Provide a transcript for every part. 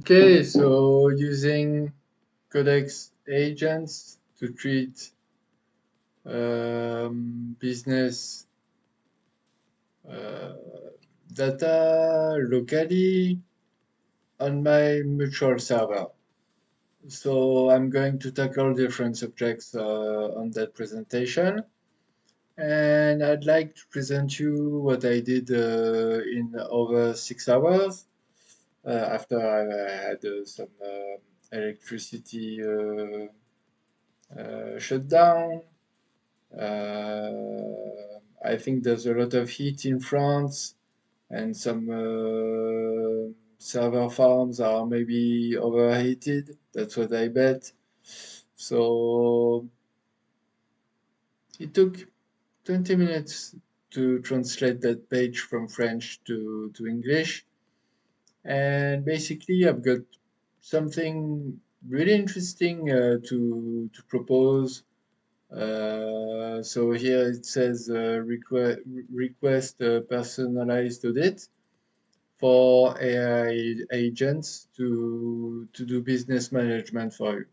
Okay, so using Codex agents to treat business uh, data locally on my mutual server. So I'm going to tackle different subjects on that presentation. And I'd like to present you what I did in over 6 hours after I had some electricity shutdown. I think there's a lot of heat in France, and some server farms are maybe overheated. That's what I bet. So it took 20 minutes to translate that page from French to English. And basically, I've got something really interesting to propose. So here it says request a personalized audit for AI agents to do business management for you.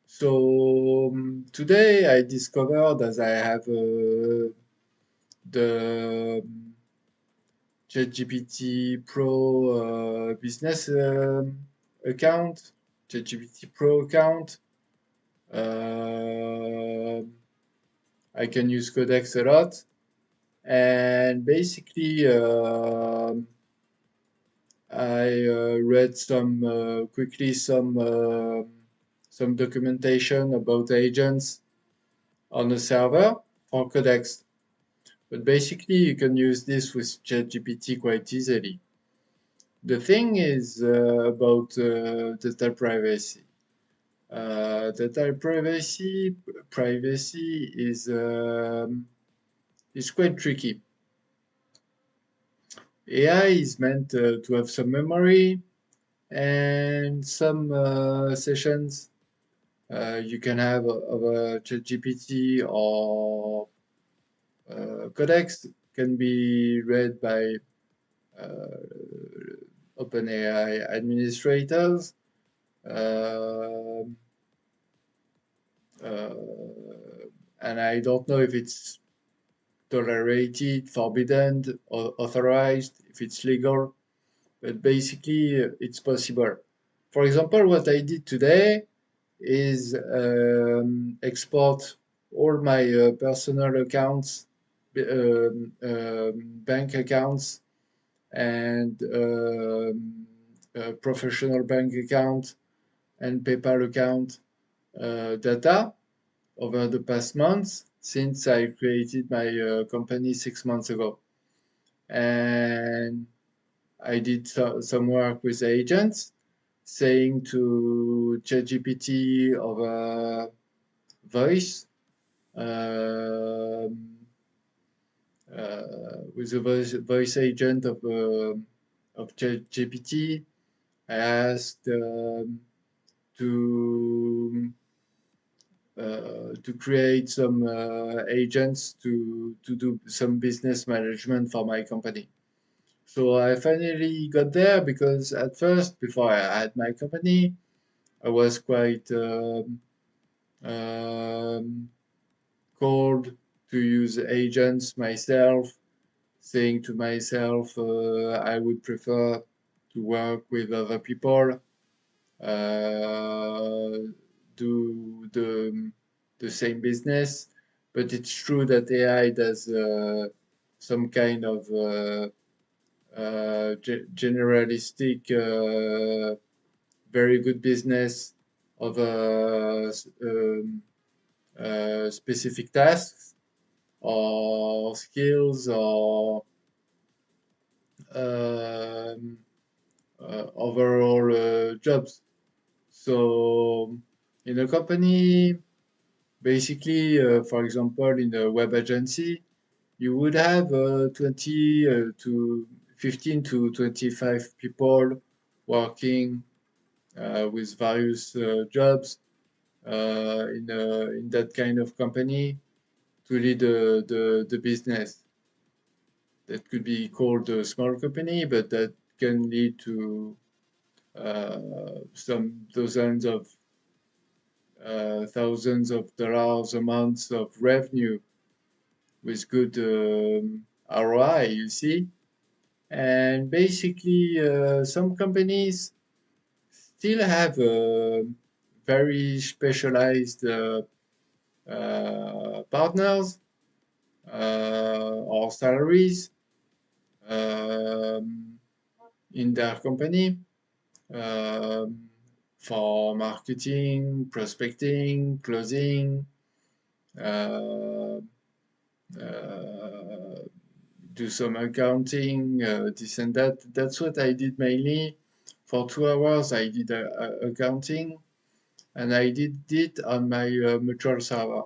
So today I discovered, as I have the ChatGPT Pro business account, ChatGPT Pro account. Uh, I can use Codex a lot, and basically I read quickly some documentation about agents on a server for Codex. But basically, you can use this with ChatGPT quite easily. The thing is about data privacy. Data privacy is quite tricky. AI is meant to have some memory and some sessions you can have of a ChatGPT or Codex can be read by uh, OpenAI administrators. Um uh, and I don't know if it's tolerated, forbidden, or authorized, if it's legal, but basically it's possible. For example, what I did today is export all my personal accounts, bank accounts, and professional bank account and PayPal account data over the past months since I created my company 6 months ago. And I did some work with agents saying to ChatGPT over voice um, with a voice agent of ChatGPT. I asked to to create some agents to do some business management for my company. So I finally got there because at first, before I had my company, I was quite um, cold to use agents myself, saying to myself I would prefer to work with other people, uh, do the same business. But it's true that AI does some kind of generalistic, very good business of specific tasks or skills or um, overall jobs. So in a company, basically, for example, in a web agency, you would have 20 to 15 to 25 people working with various jobs in that kind of company to lead the business. That could be called a small company, but that can lead to some dozens of thousands of dollars a month of revenue with good ROI, you see. And basically, some companies still have very specialized partners or salaries um, in their company um, for marketing, prospecting, closing, uh, uh, do some accounting, this and that. That's what I did mainly. For 2 hours, I did accounting, and I did it on my mutual server.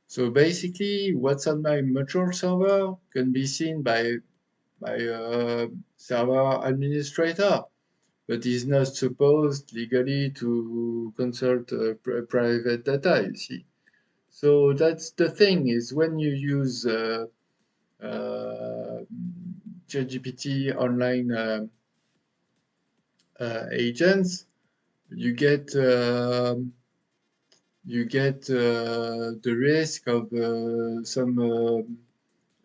So basically, what's on my mutual server can be seen by my server administrator, but is not supposed legally to consult private data, you see. So that's the thing, is when you use uh, ChatGPT online agents, you get the risk of some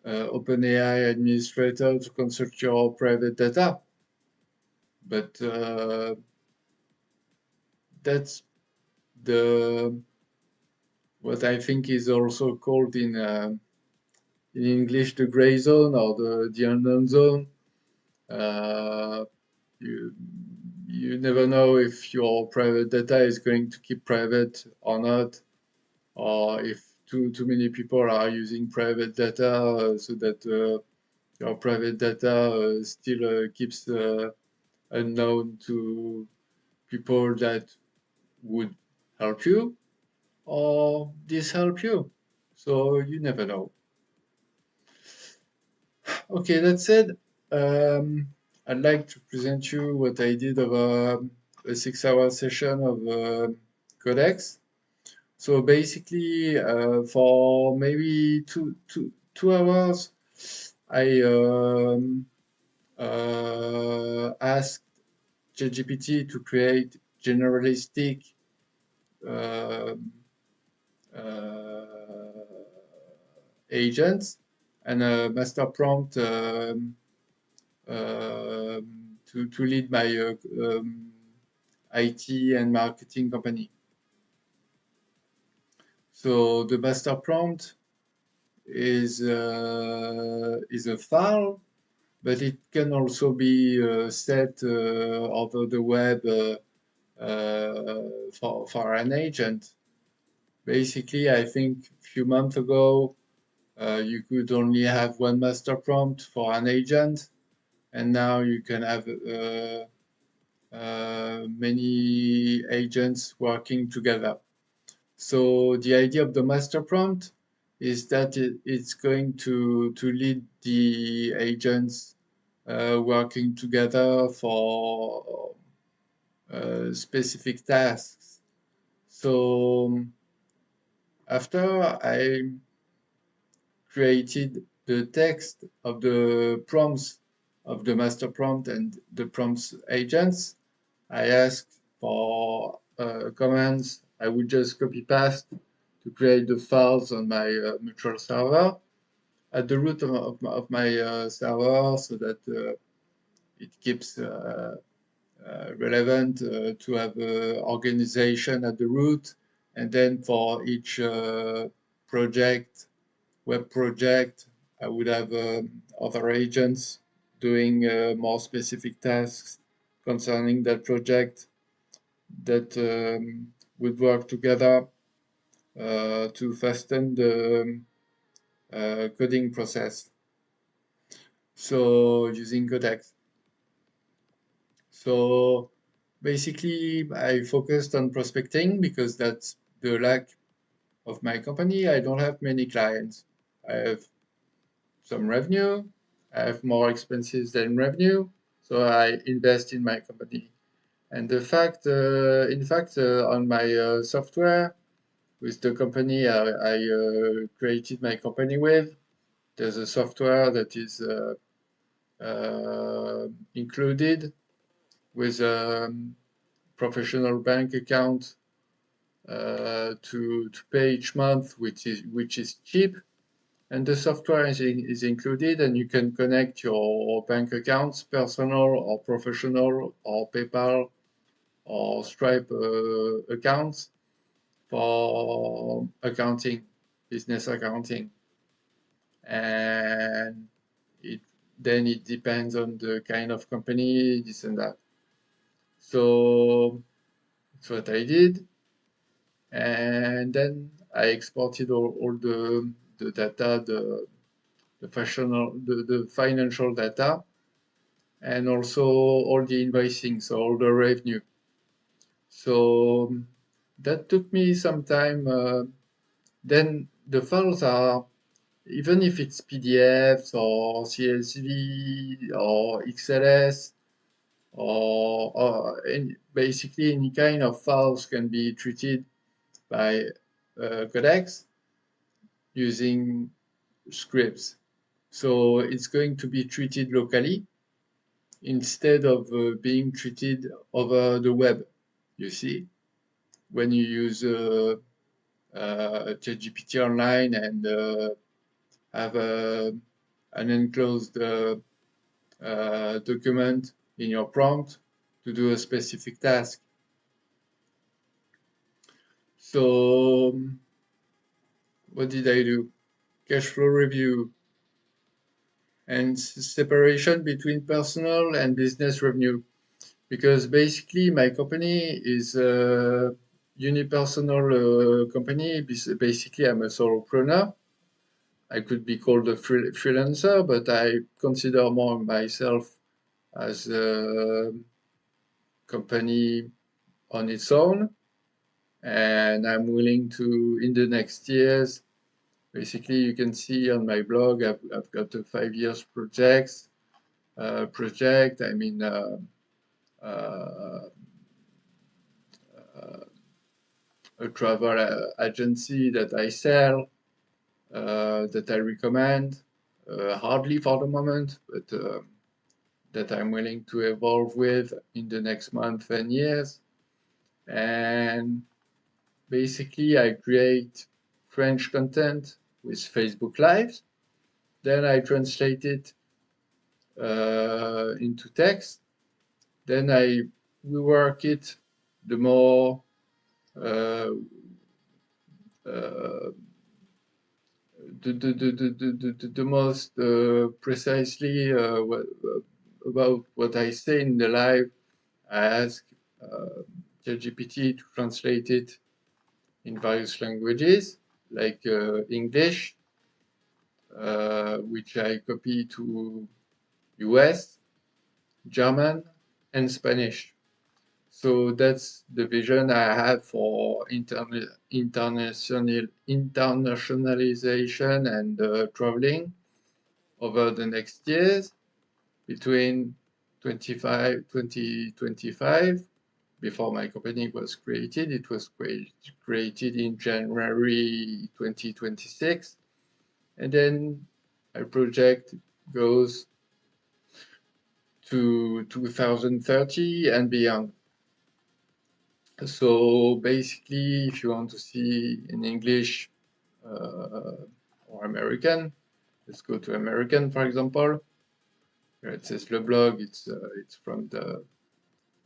OpenAI administrator to consult your private data, but that's the what I think is also called in English the gray zone, or the unknown zone. Uh, you you never know if your private data is going to keep private or not, or if too many people are using private data, so that your private data still keeps unknown to people that would help you or dishelp you. So you never know. Okay, that said, um, I'd like to present you what I did over a 6-hour session of Codex. So basically, for maybe two hours, I asked ChatGPT to create generalistic um agents and a master prompt to lead my IT and marketing company. So the master prompt is a file, but it can also be set over the web for an agent. Basically, I think a few months ago, you could only have one master prompt for an agent, and now you can have many agents working together. So the idea of the master prompt is that it's going to lead the agents working together for specific tasks. So after I created the text of the prompts of the master prompt and the prompts agents, I asked for commands. I would just copy paste to create the files on my mutual server at the root of my server, so that it keeps relevant to have organization at the root. And then for each project, web project, I would have other agents doing more specific tasks concerning that project that would work together to fasten the coding process. So using Codex. So basically, I focused on prospecting because that's the lack of my company. I don't have many clients. I have some revenue. I have more expenses than revenue. So I invest in my company. And the fact, in fact, on my software, with the company I created my company with, there's a software that is included with a professional bank account to pay each month, which is cheap, and the software is included, and you can connect your bank accounts, personal or professional or PayPal or Stripe accounts for accounting, business accounting, and then it depends on the kind of company, this and that. So that's what I did, and then I exported all the data, the financial data, and also all the invoicing, so all the revenue. So that took me some time. Then the files are, even if it's PDFs or CSV or XLS or basically any kind of files can be treated by Codex using scripts. So it's going to be treated locally instead of being treated over the web. You see, when you use ChatGPT online and have an enclosed document in your prompt to do a specific task. So what did I do? Cash flow review and separation between personal and business revenue. Because basically my company is a unipersonal company. Basically, I'm a solopreneur. I could be called a freelancer, but I consider more myself as a company on its own. And I'm willing to, in the next years, basically you can see on my blog, I've got a 5 years project. I mean, a travel agency that I sell, that I recommend, hardly for the moment, but that I'm willing to evolve with in the next month and years. And basically, I create French content with Facebook Live. Then I translate it into text. Then I rework it the more the most precisely about what I say in the live. I ask ChatGPT to translate it in various languages, like English, which I copy to US, German, and Spanish. So that's the vision I have for internationalization and traveling over the next years between 2025. Before my company was created, it was created in January 2026, and then my project goes to 2030 and beyond. So basically, if you want to see in English or American, let's go to American, for example. Here it says Le Blog. It's from the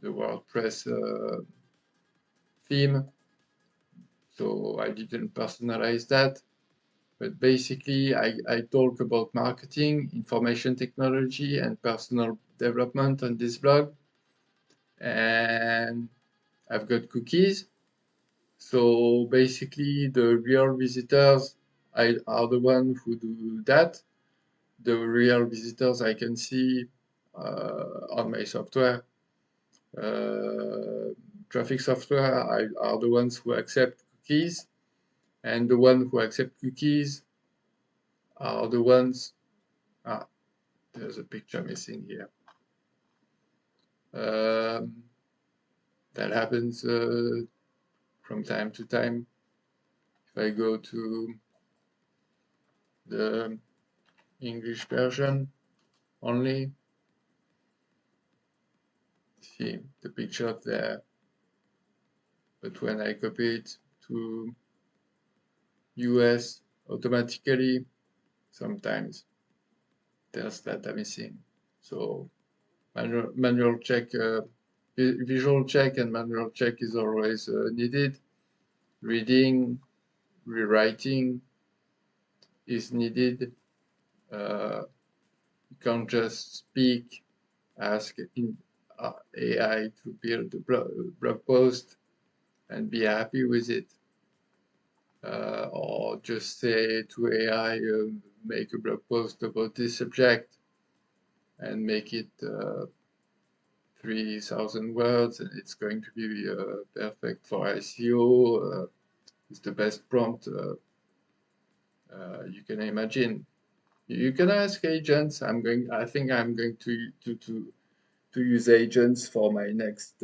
WordPress theme. So I didn't personalize that. But basically, I talk about marketing, information technology, and personal development on this blog. And I've got cookies. So basically, the real visitors are the ones who do that. The real visitors I can see on my software, traffic software, are the ones who accept cookies. And the ones who accept cookies are the ones, there's a picture missing here. That happens from time to time. If I go to the English version only, See the picture there, but when I copy it to US automatically, sometimes there's data missing. So manual check, visual check and manual check is always needed. Reading, rewriting is needed. You can't just speak, ask AI to build a blog post and be happy with it. Or just say to AI, make a blog post about this subject and make it 3,000 words, and it's going to be perfect for SEO. It's the best prompt you can imagine. You can ask agents. I think I'm going to use agents for my next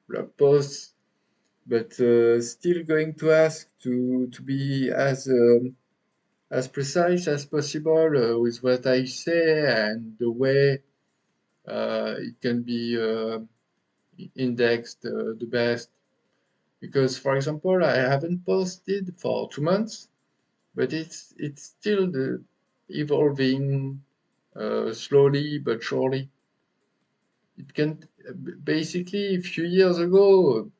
blog posts, but still going to ask to be as precise as possible with what I say and the way it can be indexed the best. Because, for example, I haven't posted for 2 months, but it's still evolving slowly but surely. It can basically a few years ago,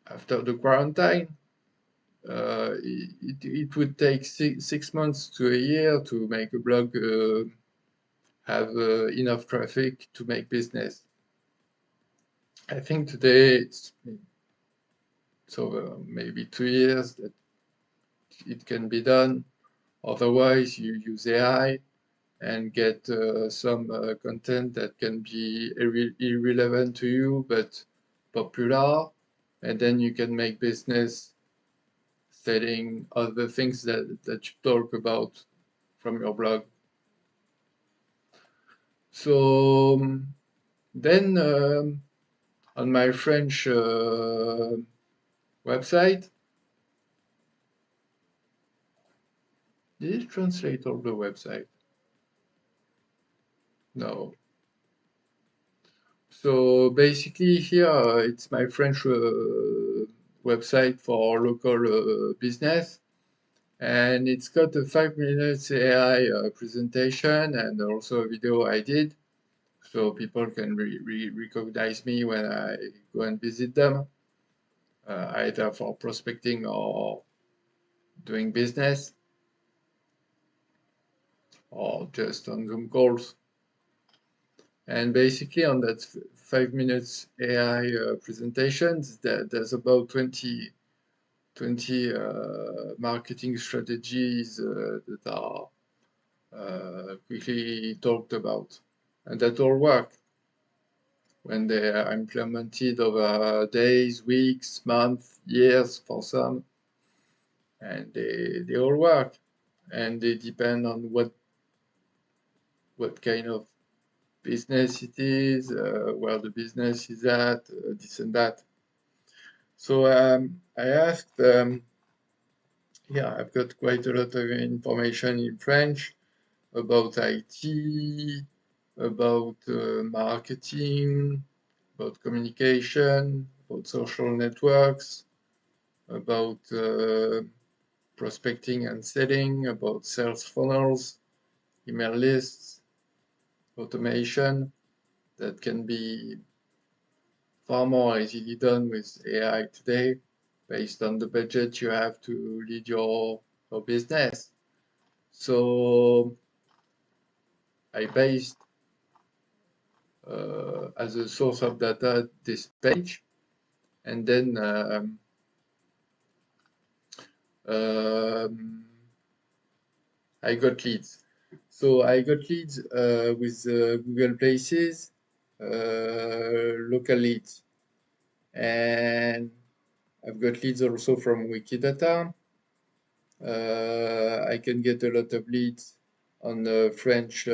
after the quarantine, it would take 6 months to a year to make a blog have enough traffic to make business. I think today it's over maybe 2 years that it can be done. Otherwise, you use AI and get some content that can be irrelevant to you but popular, and then you can make business selling other things that you talk about from your blog. So then on my French website, did it translate all the website? No. So basically here it's my French website for local business, and it's got a 5 minutes AI presentation and also a video I did, so people can recognize me when I go and visit them, either for prospecting or doing business or just on Zoom calls. And basically on that 5 minutes AI presentations, there's about 20 marketing strategies that are quickly talked about, and that all work when they are implemented over days, weeks, months, years for some, and they all work, and they depend on what kind of business it is, where the business is at, this and that. So I asked, yeah, I've got quite a lot of information in French about IT, about marketing, about communication, about social networks, about prospecting and selling, about sales funnels, email lists, automation that can be far more easily done with AI today based on the budget you have to lead your business. So I based as a source of data this page, and then I got leads. So I got leads with Google Places, local leads, and I've got leads also from Wikidata. I can get a lot of leads on the French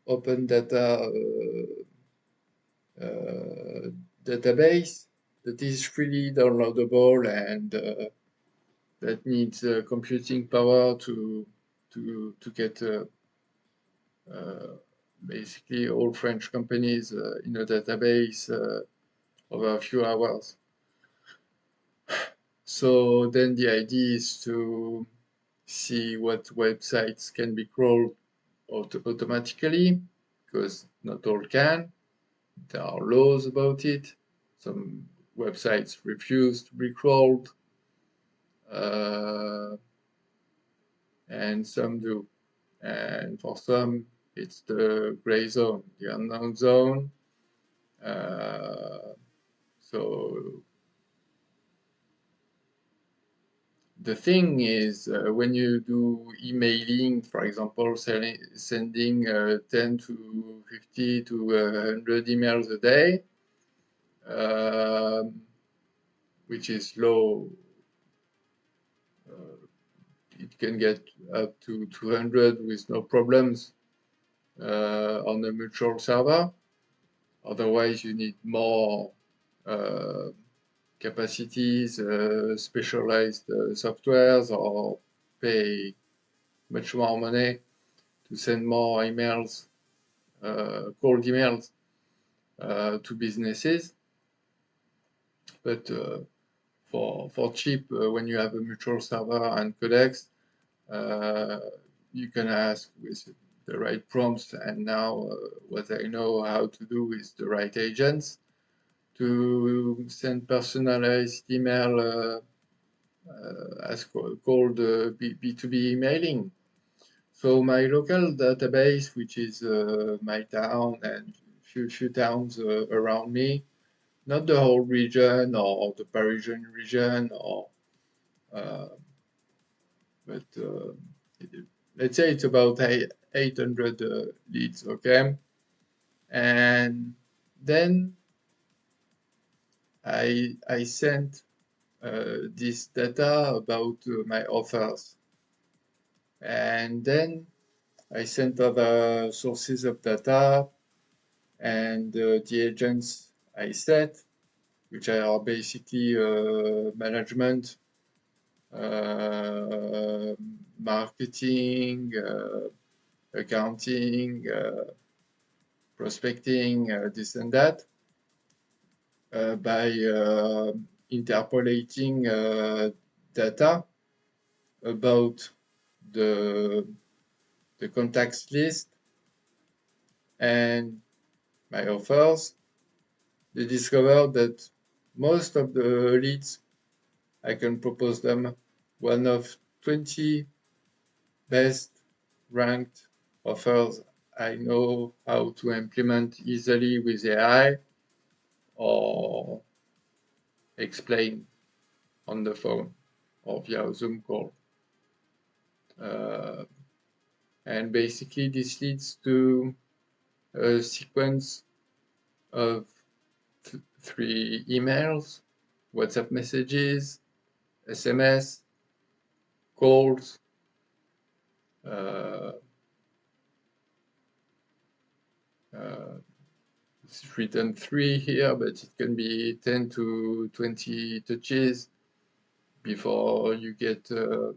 open data database that is freely downloadable and that needs computing power to get basically all French companies in a database over a few hours. So then the idea is to see what websites can be crawled automatically, because not all can. There are laws about it. Some websites refuse to be crawled, and some do. And for some, it's the gray zone, the unknown zone. So the thing is, when you do emailing, for example, sending 10 to 50 to 100 emails a day, which is low, it can get up to 200 with no problems on a mutual server. Otherwise, you need more capacities, specialized softwares, or pay much more money to send more emails, cold emails to businesses. But for cheap, when you have a mutual server and codex, you can ask with the right prompts, and now what I know how to do with the right agents to send personalized email as called B2B emailing. So my local database, which is my town and few towns around me, not the whole region or the Parisian region, or but let's say it's about 800 leads, okay? And then I sent this data about my offers, and then I sent other sources of data, and the agents I set, which are basically management, marketing, accounting, prospecting, this and that, by interpolating data about the contacts list and my offers. They discovered that most of the leads, I can propose them one of 20 best ranked offers I know how to implement easily with AI or explain on the phone or via a Zoom call. And basically this leads to a sequence of 3 emails, WhatsApp messages, SMS, calls, it's written 3 here, but it can be 10 to 20 touches before you get a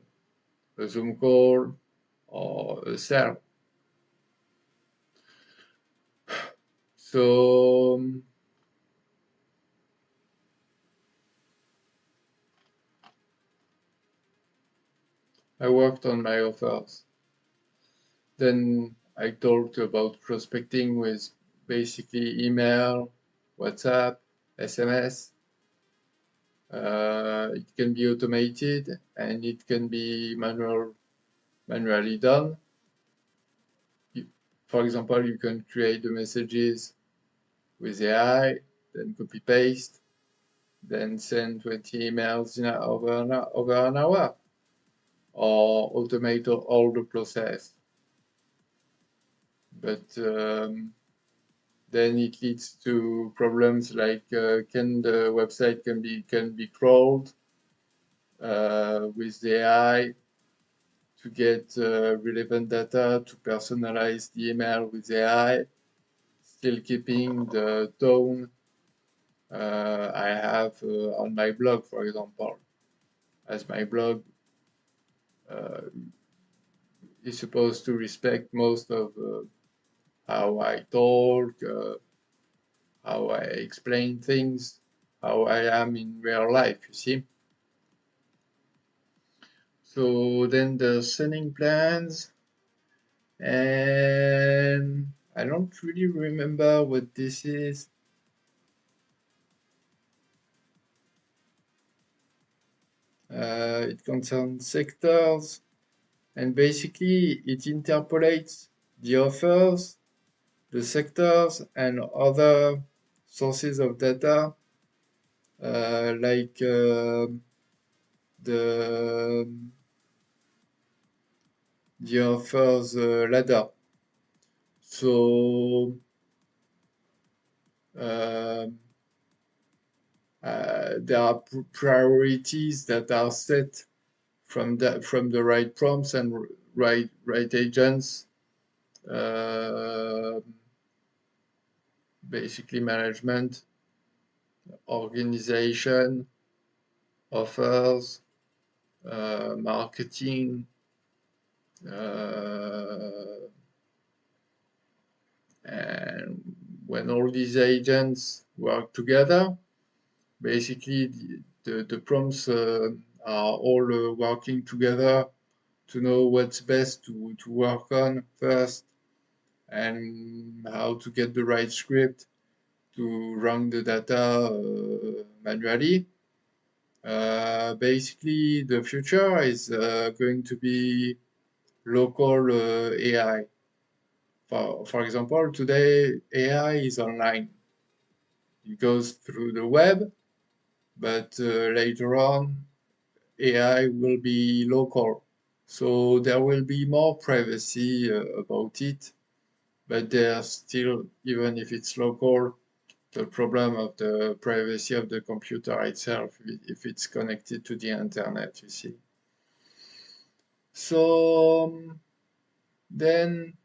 Zoom call or a sell. So I worked on my offers. Then I talked about prospecting with basically email, WhatsApp, SMS. It can be automated and it can be manually done. For example, you can create the messages with AI, then copy paste, then send 20 emails in over an hour, or automate all the process. But then it leads to problems like can the website can be crawled with the AI to get relevant data to personalize the email with AI, still keeping the tone I have on my blog, for example, as my blog is supposed to respect most of how I talk, how I explain things, how I am in real life, you see. So then the sending plans, and I don't really remember what this is. It concerns sectors, and basically it interpolates the offers, the sectors, and other sources of data, like the offers ladder. So there are priorities that are set from the right prompts and right agents. Basically management, organization, offers, marketing, and when all these agents work together, basically the prompts are all working together to know what's best to work on first, and how to get the right script to run the data manually. Basically, the future is going to be local AI. For example, today AI is online. It goes through the web, but later on AI will be local. So there will be more privacy about it, but there's still, even if it's local, the problem of the privacy of the computer itself if it's connected to the internet, you see. So then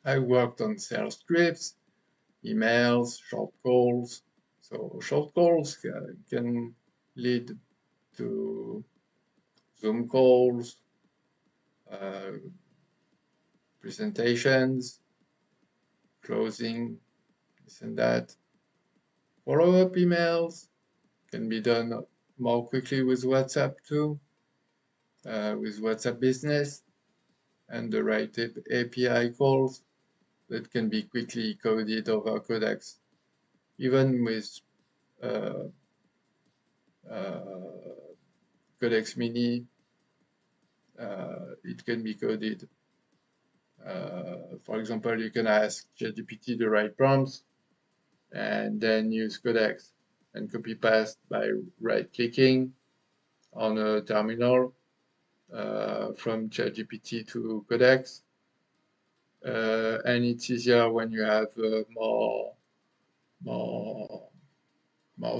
I worked on sales scripts, emails, short calls. So short calls can lead to Zoom calls, uh, presentations, closing, this and that. Follow-up emails can be done more quickly with WhatsApp too, with WhatsApp Business and the right API calls that can be quickly coded over Codex. Even with uh, Codex Mini, it can be coded. For example, you can ask ChatGPT the right prompts and then use Codex and copy paste by right clicking on a terminal from ChatGPT to Codex. And it's easier when you have more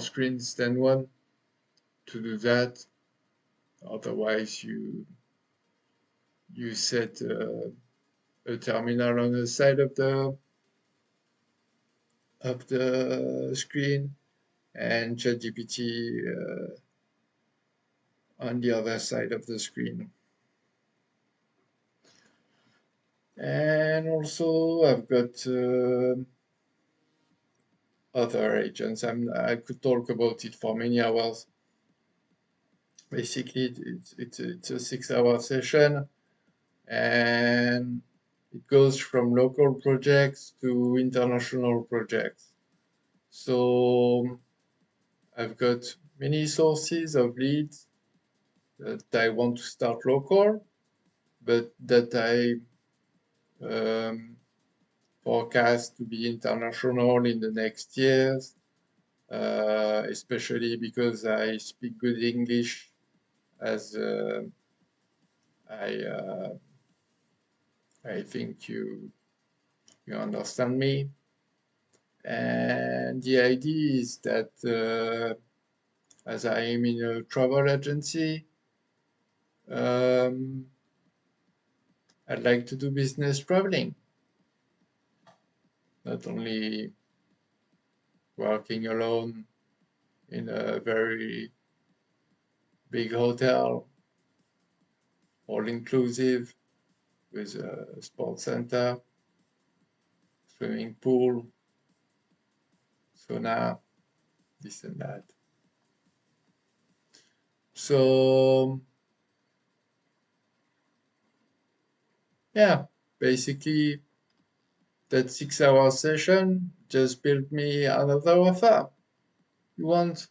screens than one to do that. Otherwise, you set a terminal on the side of the screen and ChatGPT on the other side of the screen. And also, I've got other agents. I could talk about it for many hours. Basically, it's a 6-hour session, and it goes from local projects to international projects. So I've got many sources of leads that I want to start local, but that I forecast to be international in the next years, especially because I speak good English, as I think you understand me. And the idea is that as I am in a travel agency, I'd like to do business traveling, not only working alone in a very big hotel, all inclusive with a sports center, swimming pool, sauna, this and that. So yeah, basically that 6-hour session just built me another offer. You want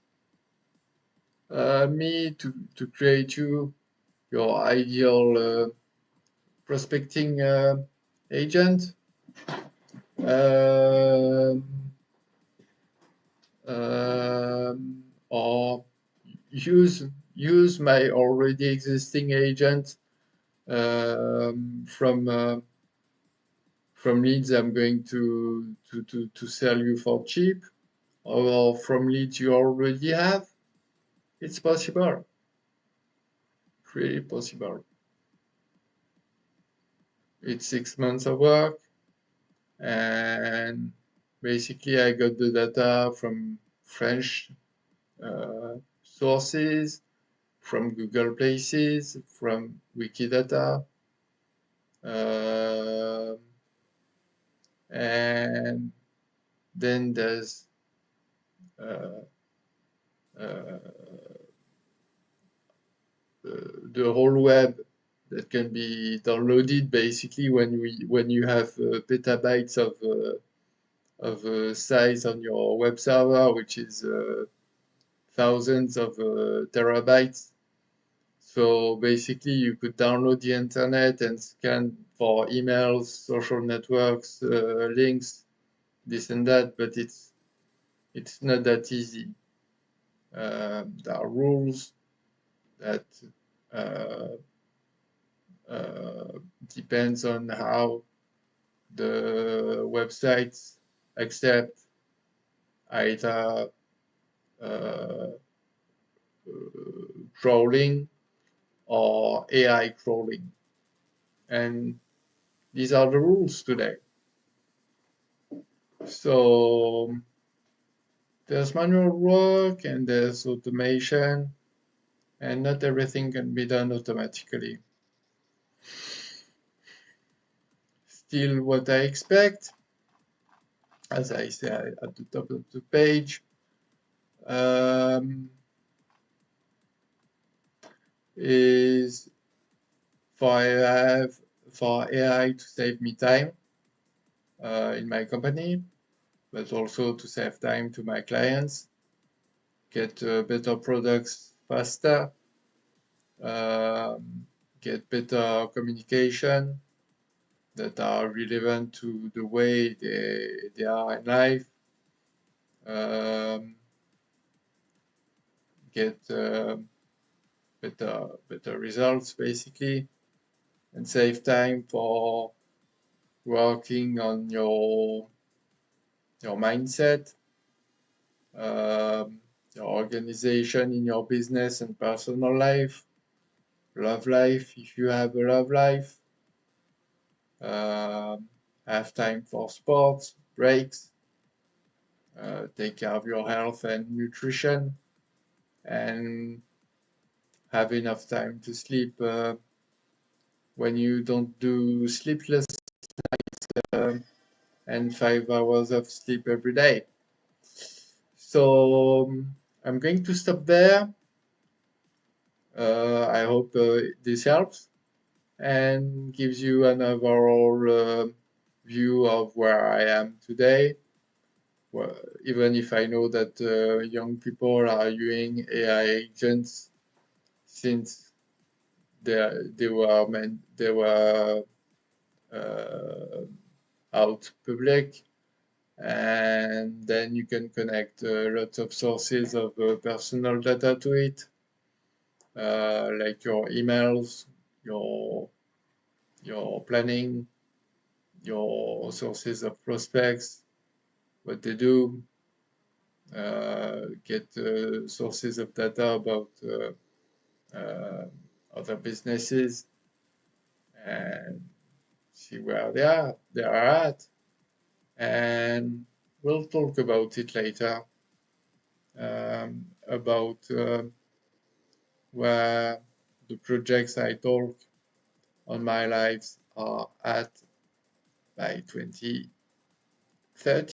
me to create you your ideal prospecting agent, um, or use my already existing agent from leads I'm going to sell you for cheap, or from leads you already have. It's possible, really possible. It's 6 months of work, and basically I got the data from French sources, from Google Places, from Wikidata, and then there's uh, uh, the whole web that can be downloaded basically when you have petabytes of size on your web server, which is thousands of terabytes. So basically, you could download the internet and scan for emails, social networks, links, this and that, but it's not that easy. There are rules that uh, depends on how the websites accept either uh, crawling or AI crawling. And these are the rules today. So there's manual work and there's automation, and not everything can be done automatically. Still, what I expect, as I say at the top of the page, is for AI to save me time in my company, but also to save time to my clients, get better products faster, get better communication that are relevant to the way they are in life, get better results basically, and save time for working on your mindset, your organization in your business and personal life, love life if you have a love life, have time for sports, breaks, take care of your health and nutrition, and have enough time to sleep when you don't do sleepless and 5 hours of sleep every day. So I'm going to stop there. I hope this helps and gives you an overall view of where I am today. Well, even if I know that young people are using AI agents since they were out public, and then you can connect lots of sources of personal data to it, like your emails, your planning, your sources of prospects, what they do, get sources of data about other businesses, and see where they are at. And we'll talk about it later, about where the projects I talk on my lives are at by 2030. 30